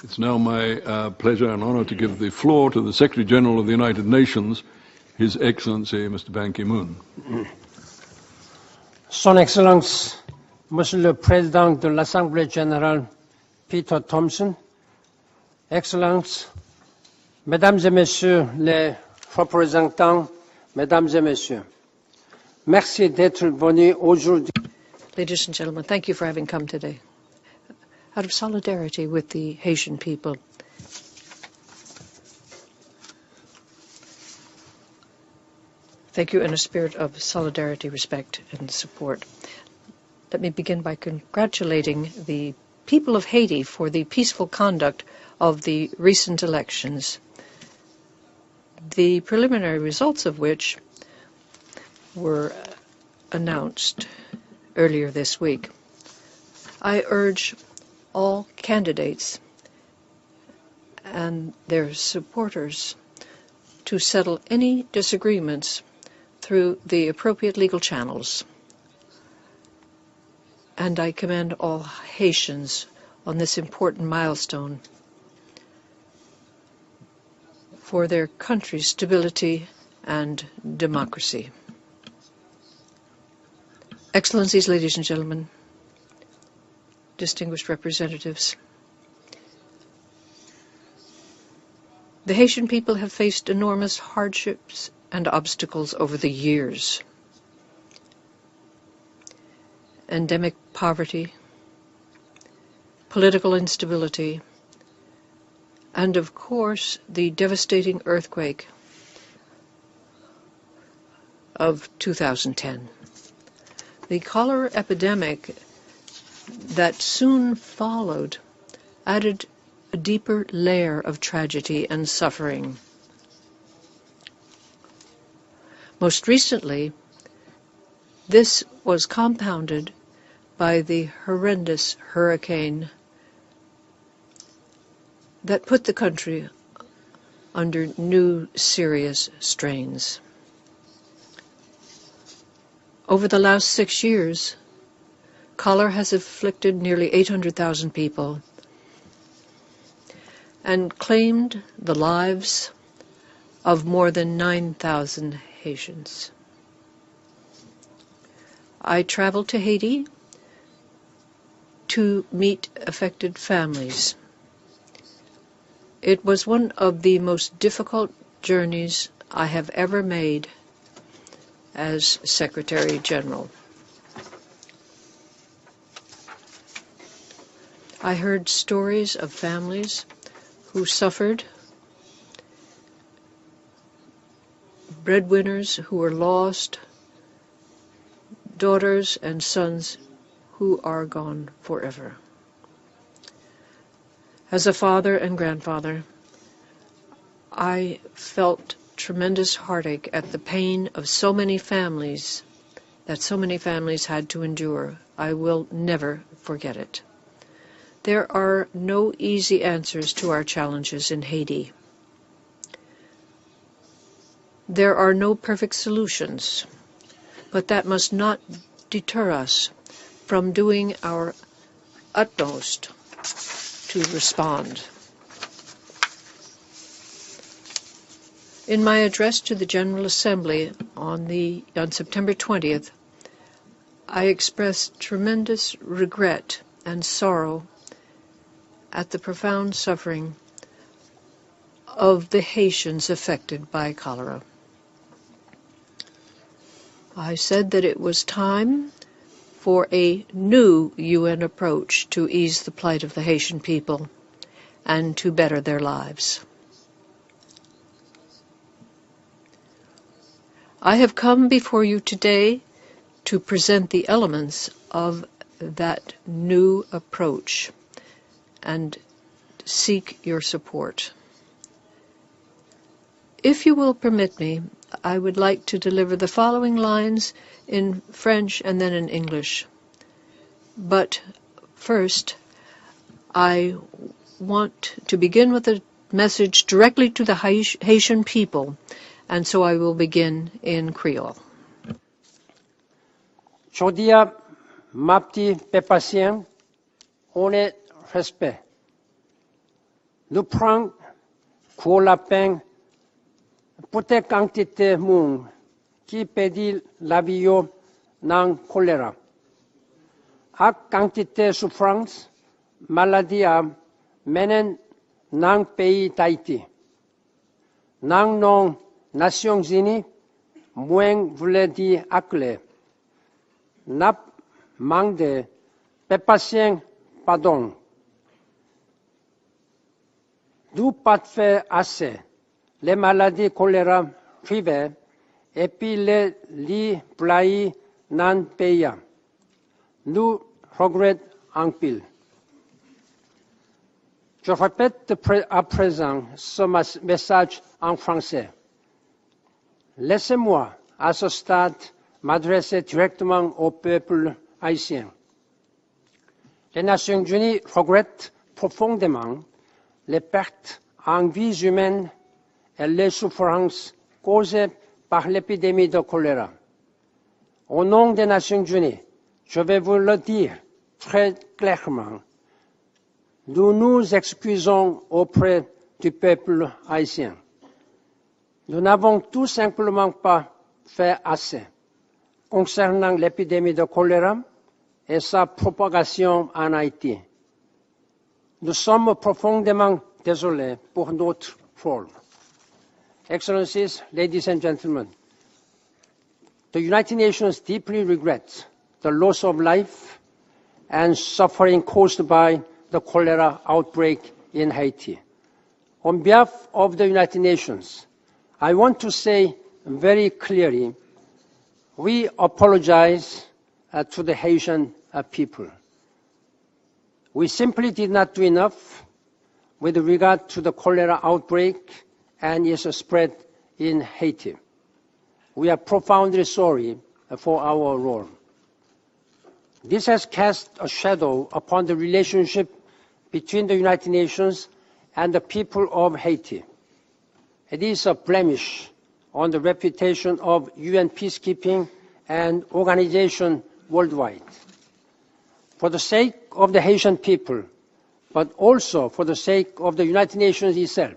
It's now my pleasure and honor to give the floor to the Secretary General of the United Nations, His Excellency Mr. Ban Ki-moon. Son Excellence, Monsieur le Président de l'Assemblée générale, Peter Thompson, Excellences, Mesdames et Messieurs les représentants, Mesdames et Messieurs, merci d'être venus aujourd'hui. Ladies and gentlemen, thank you for having come today. Out of solidarity with the Haitian people, thank you in a spirit of solidarity, respect, and support. Let me begin by congratulating the people of Haiti for the peaceful conduct of the recent elections, the preliminary results of which were announced earlier this week. I urge all candidates and their supporters to settle any disagreements through the appropriate legal channels. And I commend all Haitians on this important milestone for their country's stability and democracy. Excellencies, ladies and gentlemen, distinguished representatives, the Haitian people have faced enormous hardships and obstacles over the years. Endemic poverty, political instability, and of course the devastating earthquake of 2010. The cholera epidemic that soon followed added a deeper layer of tragedy and suffering. Most recently, this was compounded by the horrendous hurricane that put the country under new serious strains. Over the last 6 years, cholera has afflicted nearly 800,000 people and claimed the lives of more than 9,000 Haitians. I traveled to Haiti to meet affected families. It was one of the most difficult journeys I have ever made as Secretary General. I heard stories of families who suffered, breadwinners who were lost, daughters and sons who are gone forever. As a father and grandfather, I felt tremendous heartache at the pain of so many families had to endure. I will never forget it. There are no easy answers to our challenges in Haiti. There are no perfect solutions, but that must not deter us from doing our utmost to respond. In my address to the General Assembly on September 20th, I expressed tremendous regret and sorrow at the profound suffering of the Haitians affected by cholera. I said that it was time for a new UN approach to ease the plight of the Haitian people and to better their lives. I have come before you today to present the elements of that new approach and seek your support. If you will permit me, I would like to deliver the following lines in French and then in English. But first, I want to begin with a message directly to the Haitian people, and so I will begin in Creole. Jodia, ma petite pépatien, honnête respect. nous prend Kuolapeng, Pute quantité mung, qui pédit la vie dans choléra. Ak quantité souffrance, maladie à menen dans pays d'Haïti. Dans nos Nations Unies, moins voulait dire aclé. N'a manque de patient pardon. D'où pas fait assez. Les maladies choléra privées et puis les lits plaïs non payés. Nous regrettons en pile. Je répète à présent ce message en français. Laissez-moi, à ce stade, m'adresser directement au peuple haïtien. Les Nations Unies regrettent profondément les pertes en vies humaines et les souffrances causées par l'épidémie de choléra. Au nom des Nations Unies, je vais vous le dire très clairement. Nous nous excusons auprès du peuple haïtien. Nous n'avons tout simplement pas fait assez concernant l'épidémie de choléra et sa propagation en Haïti. Nous sommes profondément désolés pour notre faute. Excellencies, ladies and gentlemen, the United Nations deeply regrets the loss of life and suffering caused by the cholera outbreak in Haiti. On behalf of the United Nations, I want to say very clearly, we apologize to the Haitian people. We simply did not do enough with regard to the cholera outbreak and its spread in Haiti. We are profoundly sorry for our role. This has cast a shadow upon the relationship between the United Nations and the people of Haiti. It is a blemish on the reputation of UN peacekeeping and organization worldwide. For the sake of the Haitian people, but also for the sake of the United Nations itself,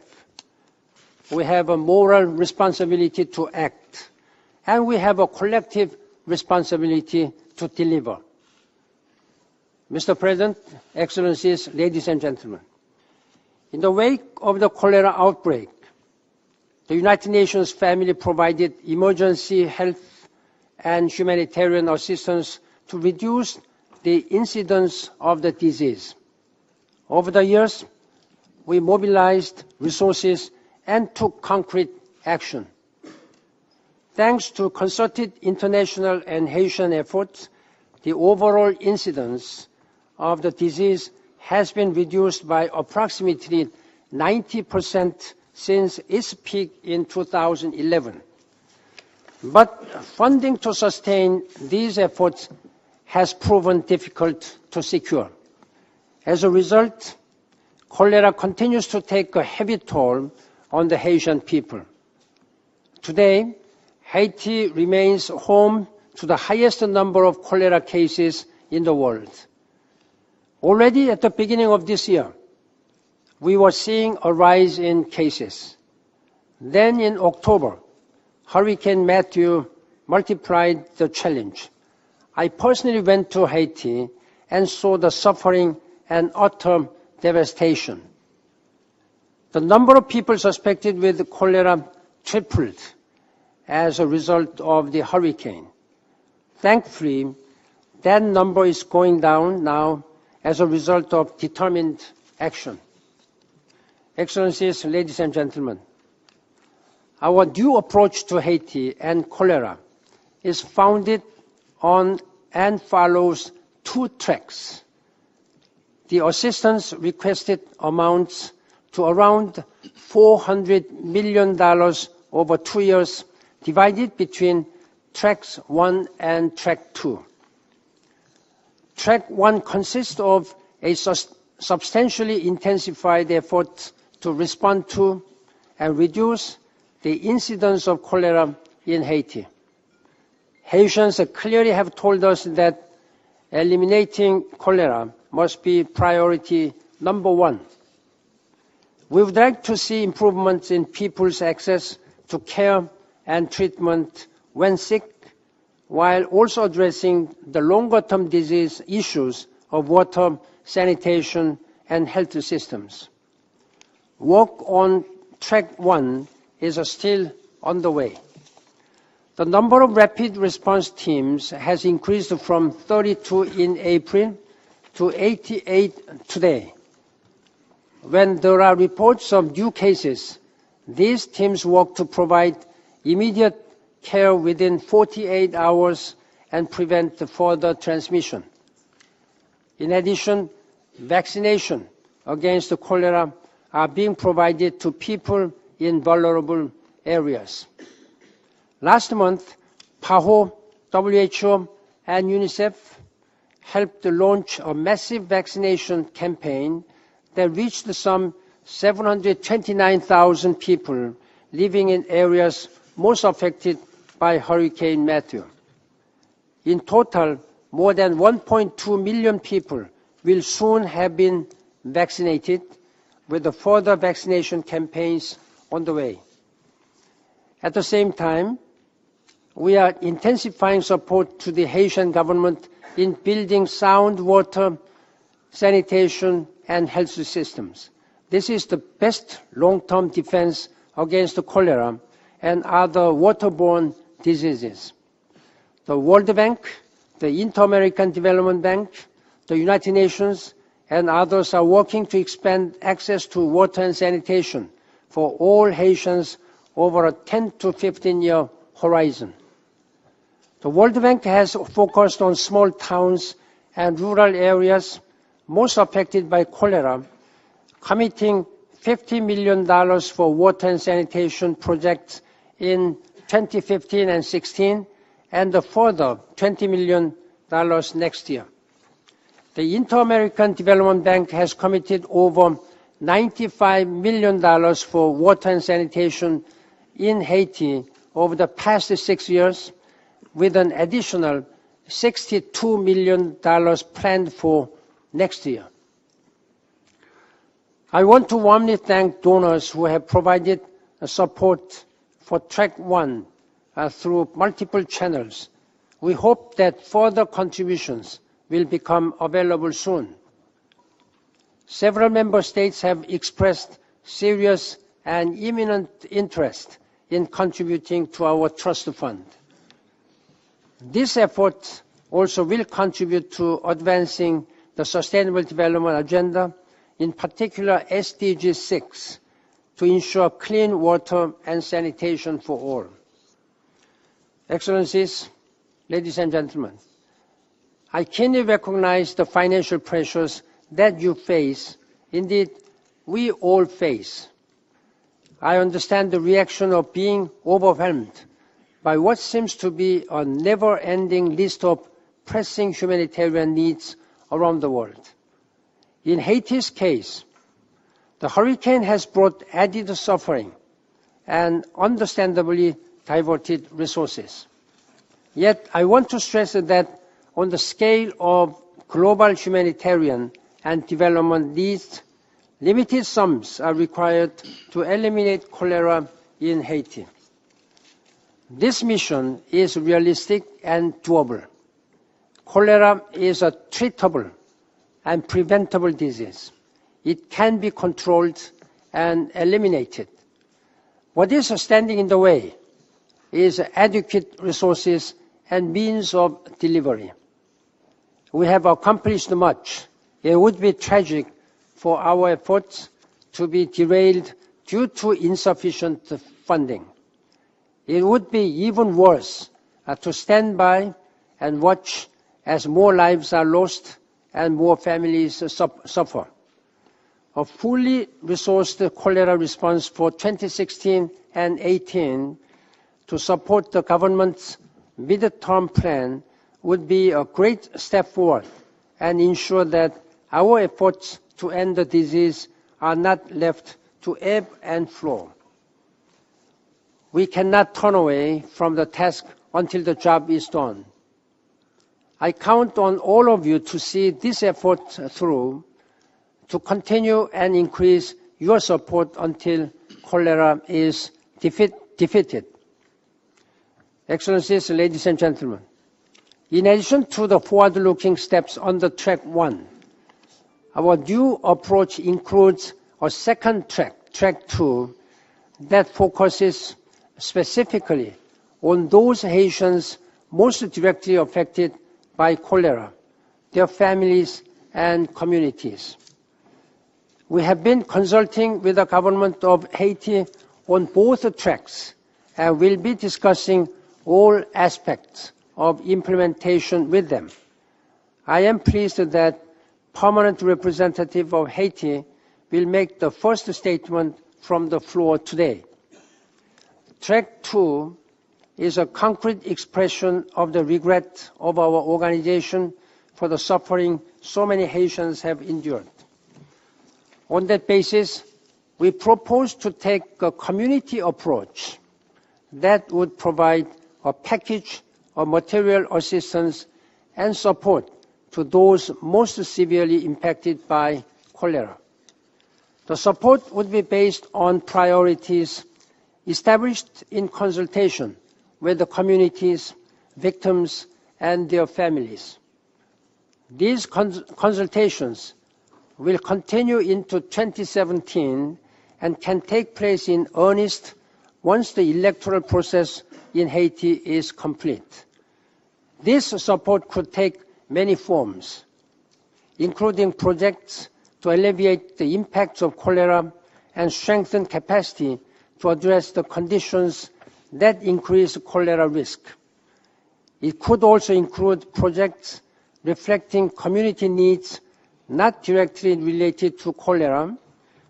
we have a moral responsibility to act, and we have a collective responsibility to deliver. Mr. President, Excellencies, ladies and gentlemen, in the wake of the cholera outbreak, the United Nations family provided emergency health and humanitarian assistance to reduce the incidence of the disease. Over the years, we mobilized resources and took concrete action. Thanks to concerted international and Haitian efforts, the overall incidence of the disease has been reduced by approximately 90% since its peak in 2011. But funding to sustain these efforts has proven difficult to secure. As a result, cholera continues to take a heavy toll on the Haitian people. Today, Haiti remains home to the highest number of cholera cases in the world. Already at the beginning of this year, we were seeing a rise in cases. Then in October, Hurricane Matthew multiplied the challenge. I personally went to Haiti and saw the suffering and utter devastation. The number of people suspected with cholera tripled as a result of the hurricane. Thankfully, that number is going down now as a result of determined action. Excellencies, ladies and gentlemen, our due approach to Haiti and cholera is founded on and follows two tracks. The assistance requested amounts to around $400 million over 2 years, divided between Tracks 1 and Track 2. Track 1 consists of a substantially intensified effort to respond to and reduce the incidence of cholera in Haiti. Haitians clearly have told us that eliminating cholera must be priority number one. We would like to see improvements in people's access to care and treatment when sick, while also addressing the longer-term disease issues of water, sanitation, and health systems. Work on Track 1 is still underway. The number of rapid response teams has increased from 32 in April to 88 today. When there are reports of new cases, these teams work to provide immediate care within 48 hours and prevent further transmission. In addition, vaccination against cholera are being provided to people in vulnerable areas. Last month, PAHO, WHO, and UNICEF helped launch a massive vaccination campaign that reached some 729,000 people living in areas most affected by Hurricane Matthew. In total, more than 1.2 million people will soon have been vaccinated, with the further vaccination campaigns on the way. At the same time, we are intensifying support to the Haitian government in building sound water, sanitation, and health systems. This is the best long-term defense against cholera and other waterborne diseases. The World Bank, the Inter-American Development Bank, the United Nations, and others are working to expand access to water and sanitation for all Haitians over a 10 to 15-year horizon. The World Bank has focused on small towns and rural areas most affected by cholera, committing $50 million for water and sanitation projects in 2015 and 16, and a further $20 million next year. The Inter-American Development Bank has committed over $95 million for water and sanitation in Haiti over the past 6 years, with an additional $62 million planned for next year. I want to warmly thank donors who have provided support for Track 1 through multiple channels. We hope that further contributions will become available soon. Several member states have expressed serious and imminent interest in contributing to our trust fund. This effort also will contribute to advancing the Sustainable Development Agenda, in particular SDG 6, to ensure clean water and sanitation for all. Excellencies, ladies and gentlemen, I keenly recognize the financial pressures that you face. Indeed, we all face. I understand the reaction of being overwhelmed by what seems to be a never-ending list of pressing humanitarian needs around the world. In Haiti's case, the hurricane has brought added suffering and understandably diverted resources. Yet I want to stress that on the scale of global humanitarian and development needs, limited sums are required to eliminate cholera in Haiti. This mission is realistic and doable. Cholera is a treatable and preventable disease. It can be controlled and eliminated. What is standing in the way is adequate resources and means of delivery. We have accomplished much. It would be tragic for our efforts to be derailed due to insufficient funding. It would be even worse to stand by and watch as more lives are lost and more families suffer. A fully resourced cholera response for 2016 and 18 to support the government's mid-term plan would be a great step forward and ensure that our efforts to end the disease are not left to ebb and flow. We cannot turn away from the task until the job is done. I count on all of you to see this effort through, to continue and increase your support until cholera is defeated. Excellencies, ladies and gentlemen, in addition to the forward-looking steps under Track 1, our new approach includes a second track, Track 2, that focuses specifically on those Haitians most directly affected by cholera, their families and communities. We have been consulting with the government of Haiti on both tracks and will be discussing all aspects of implementation with them. I am pleased that permanent representative of Haiti will make the first statement from the floor today. Track 2 is a concrete expression of the regret of our organization for the suffering so many Haitians have endured. On that basis, we propose to take a community approach that would provide a package of material assistance and support to those most severely impacted by cholera. The support would be based on priorities established in consultation with the communities, victims, and their families. These consultations will continue into 2017 and can take place in earnest once the electoral process in Haiti is complete. This support could take many forms, including projects to alleviate the impacts of cholera and strengthen capacity to address the conditions that increase cholera risk. It could also include projects reflecting community needs not directly related to cholera,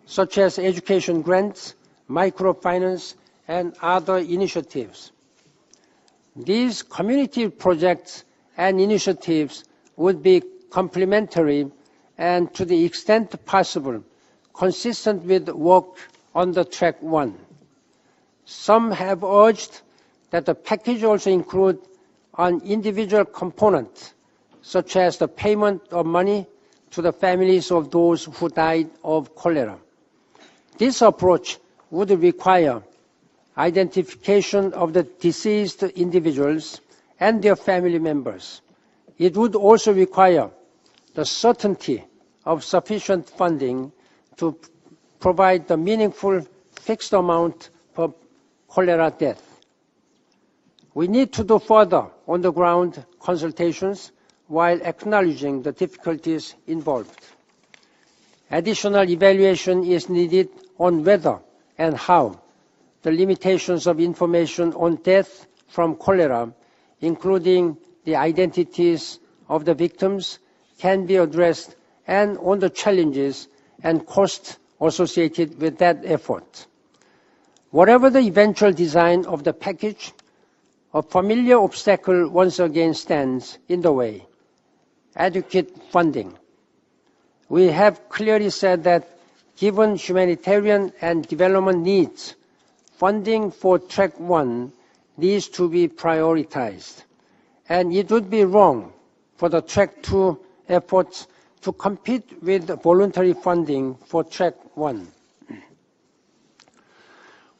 such as education grants, microfinance, and other initiatives. These community projects and initiatives would be complementary and, to the extent possible, consistent with work under Track 1. Some have urged that the package also include an individual component, such as the payment of money to the families of those who died of cholera. This approach would require identification of the deceased individuals and their family members. It would also require the certainty of sufficient funding to provide the meaningful fixed amount per cholera death. We need to do further on-the-ground consultations while acknowledging the difficulties involved. Additional evaluation is needed on whether and how the limitations of information on death from cholera, including the identities of the victims, can be addressed, and on the challenges and costs associated with that effort. Whatever the eventual design of the package, a familiar obstacle once again stands in the way: adequate funding. We have clearly said that given humanitarian and development needs, funding for Track 1 needs to be prioritized, and it would be wrong for the Track 2 efforts to compete with voluntary funding for Track 1.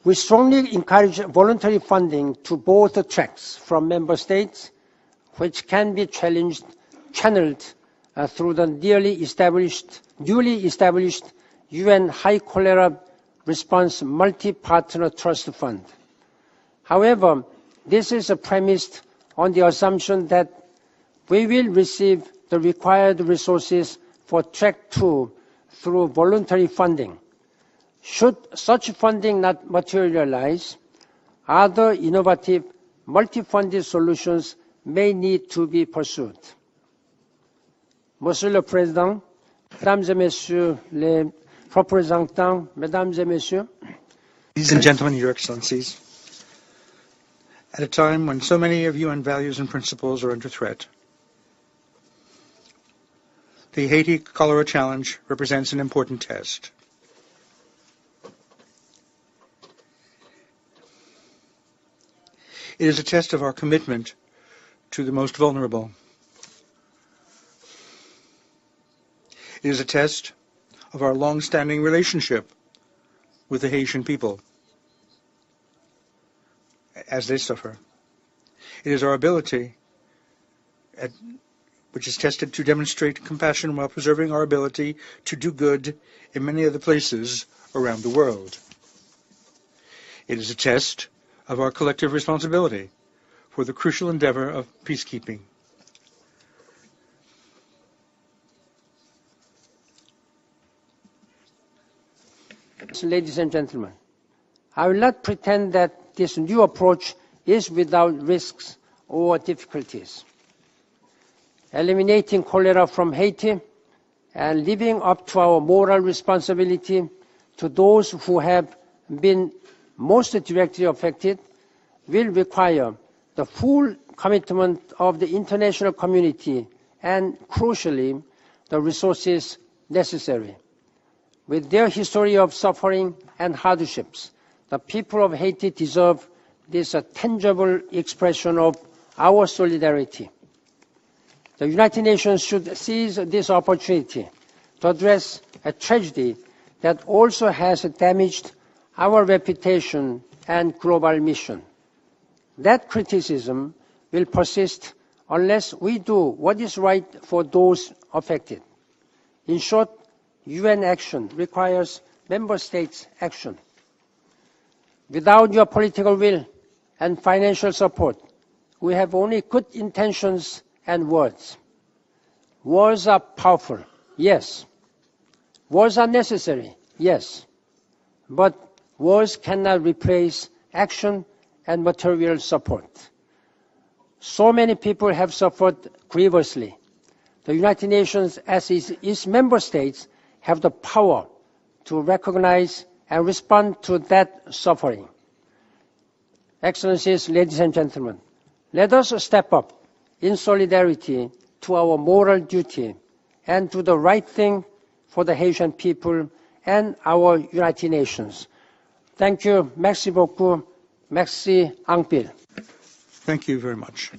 We strongly encourage voluntary funding to both tracks from member states, which can be channeled through the newly established UN High Cholera Response Multi-Partner Trust Fund. However, this is premised on the assumption that we will receive the required resources for Track 2 through voluntary funding. Should such funding not materialize, other innovative, multi-funded solutions may need to be pursued. Monsieur le Président, Mesdames et Messieurs les représentants, Mesdames et Messieurs, Ladies and gentlemen, Your Excellencies, at a time when so many of UN values and principles are under threat, the Haiti Cholera Challenge represents an important test. It is a test of our commitment to the most vulnerable. It is a test of our long-standing relationship with the Haitian people as they suffer. It is our ability, which is tested to demonstrate compassion while preserving our ability to do good in many other places around the world. It is a test of our collective responsibility for the crucial endeavor of peacekeeping. Ladies and gentlemen, I will not pretend that this new approach is without risks or difficulties. Eliminating cholera from Haiti and living up to our moral responsibility to those who have been most directly affected will require the full commitment of the international community and, crucially, the resources necessary. With their history of suffering and hardships, the people of Haiti deserve this tangible expression of our solidarity. The United Nations should seize this opportunity to address a tragedy that also has damaged our reputation and global mission. That criticism will persist unless we do what is right for those affected. In short, UN action requires member states' action. Without your political will and financial support, we have only good intentions and words. Words are powerful, yes. Words are necessary, yes. But words cannot replace action and material support. So many people have suffered grievously. The United Nations, as its member states, have the power to recognize and respond to that suffering. Excellencies, ladies and gentlemen, let us step up in solidarity to our moral duty and to the right thing for the Haitian people and our United Nations. Thank you. Merci beaucoup. Merci, Angpil. Thank you very much.